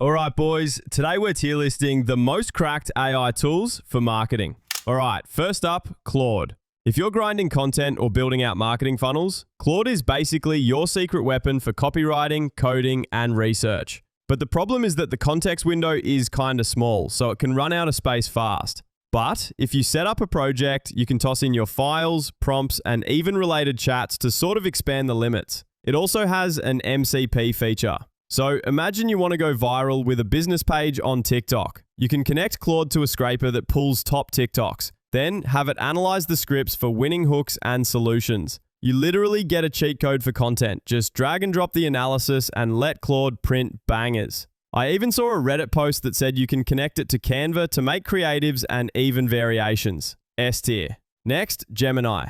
All right, boys. Today we're tier listing the most cracked AI tools for marketing. All right, first up, Claude. If you're grinding content or building out marketing funnels, Claude is basically your secret weapon for copywriting, coding, and research. But the problem is that the context window is kind of small, so it can run out of space fast. But if you set up a project, you can toss in your files, prompts, and even related chats to sort of expand the limits. It also has an MCP feature. So imagine you want to go viral with a business page on TikTok. You can connect Claude to a scraper that pulls top TikToks, then have it analyze the scripts for winning hooks and solutions. You literally get a cheat code for content. Just drag and drop the analysis and let Claude print bangers. I even saw a Reddit post that said you can connect it to Canva to make creatives and even variations. S tier. Next, Gemini.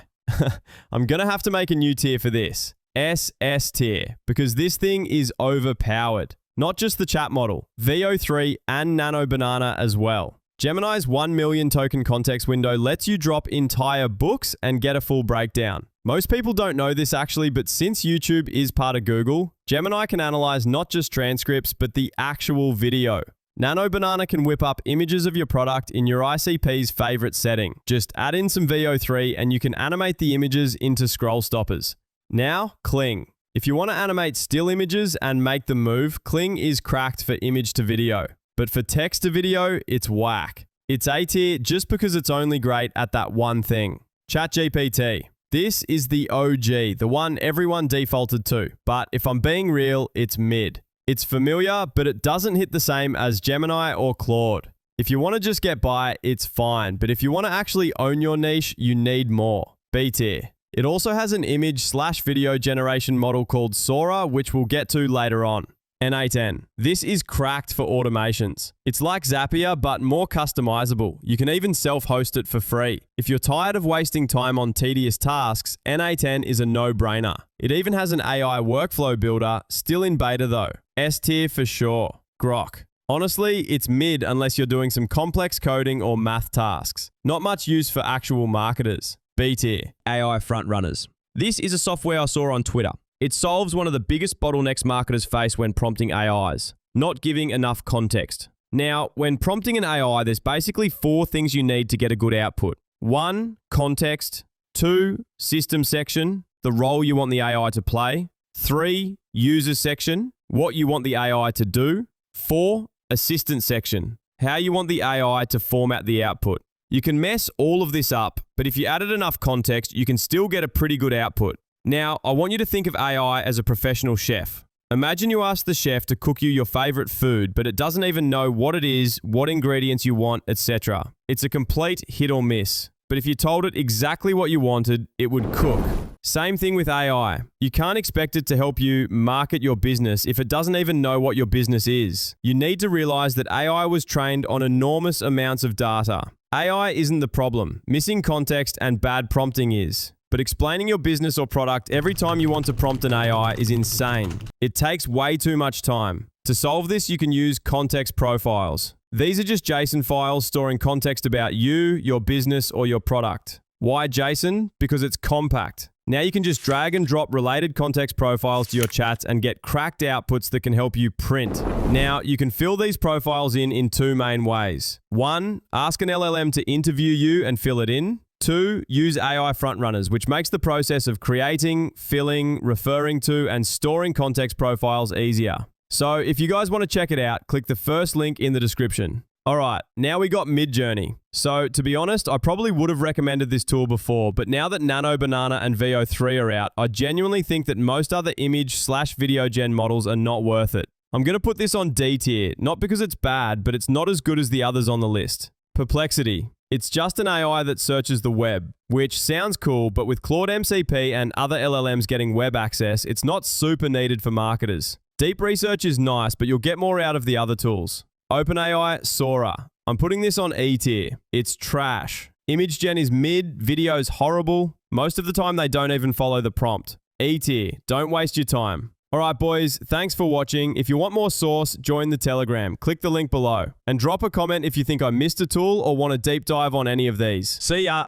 I'm going to have to make a new tier for this. S tier, because this thing is overpowered. Not just the chat model, VO3 and Nano Banana as well. Gemini's 1 million token context window lets you drop entire books and get a full breakdown. Most people don't know this actually, but since YouTube is part of Google, Gemini can analyze not just transcripts, but the actual video. Nano Banana can whip up images of your product in your ICP's favorite setting. Just add in some VO3 and you can animate the images into scroll stoppers. Now, Kling. If you want to animate still images and make them move, Kling is cracked for image to video. But for text to video, it's whack. It's A tier just because it's only great at that one thing. ChatGPT. This is the OG, the one everyone defaulted to. But if I'm being real, it's mid. It's familiar, but it doesn't hit the same as Gemini or Claude. If you want to just get by, it's fine. But if you want to actually own your niche, you need more. B tier. It also has an image/video generation model called Sora, which we'll get to later on. N8N. This is cracked for automations. It's like Zapier, but more customizable. You can even self-host it for free. If you're tired of wasting time on tedious tasks, N8N is a no-brainer. It even has an AI workflow builder, still in beta though. S tier for sure. Grok. Honestly, it's mid unless you're doing some complex coding or math tasks. Not much use for actual marketers. B tier. AI frontrunners. This is a software I saw on Twitter. It solves one of the biggest bottlenecks marketers face when prompting AIs, not giving enough context. Now, when prompting an AI, there's basically 4 things you need to get a good output. 1, context. 2, system section, the role you want the AI to play. 3, user section, what you want the AI to do. 4, assistant section, how you want the AI to format the output. You can mess all of this up, but if you added enough context, you can still get a pretty good output. Now, I want you to think of AI as a professional chef. Imagine you ask the chef to cook you your favorite food, but it doesn't even know what it is, what ingredients you want, etc. It's a complete hit or miss. But if you told it exactly what you wanted, it would cook. Same thing with AI. You can't expect it to help you market your business if it doesn't even know what your business is. You need to realize that AI was trained on enormous amounts of data. AI isn't the problem. Missing context and bad prompting is. But explaining your business or product every time you want to prompt an AI is insane. It takes way too much time. To solve this, you can use context profiles. These are just JSON files storing context about you, your business, or your product. Why JSON? Because it's compact. Now you can just drag and drop related context profiles to your chats and get cracked outputs that can help you print. Now, you can fill these profiles in 2 main ways. 1, ask an LLM to interview you and fill it in. 2, use AI frontrunners, which makes the process of creating, filling, referring to, and storing context profiles easier. So if you guys want to check it out, click the first link in the description. Alright, now we got Midjourney. So to be honest, I probably would have recommended this tool before, but now that Nano Banana and VO3 are out, I genuinely think that most other image/video gen models are not worth it. I'm going to put this on D tier, not because it's bad, but it's not as good as the others on the list. Perplexity. It's just an AI that searches the web, which sounds cool, but with Claude MCP and other LLMs getting web access, it's not super needed for marketers. Deep research is nice, but you'll get more out of the other tools. OpenAI Sora. I'm putting this on E tier. It's trash. Image gen is mid, video's horrible. Most of the time they don't even follow the prompt. E tier. Don't waste your time. Alright boys, thanks for watching. If you want more source, join the Telegram. Click the link below. And drop a comment if you think I missed a tool or want a deep dive on any of these. See ya!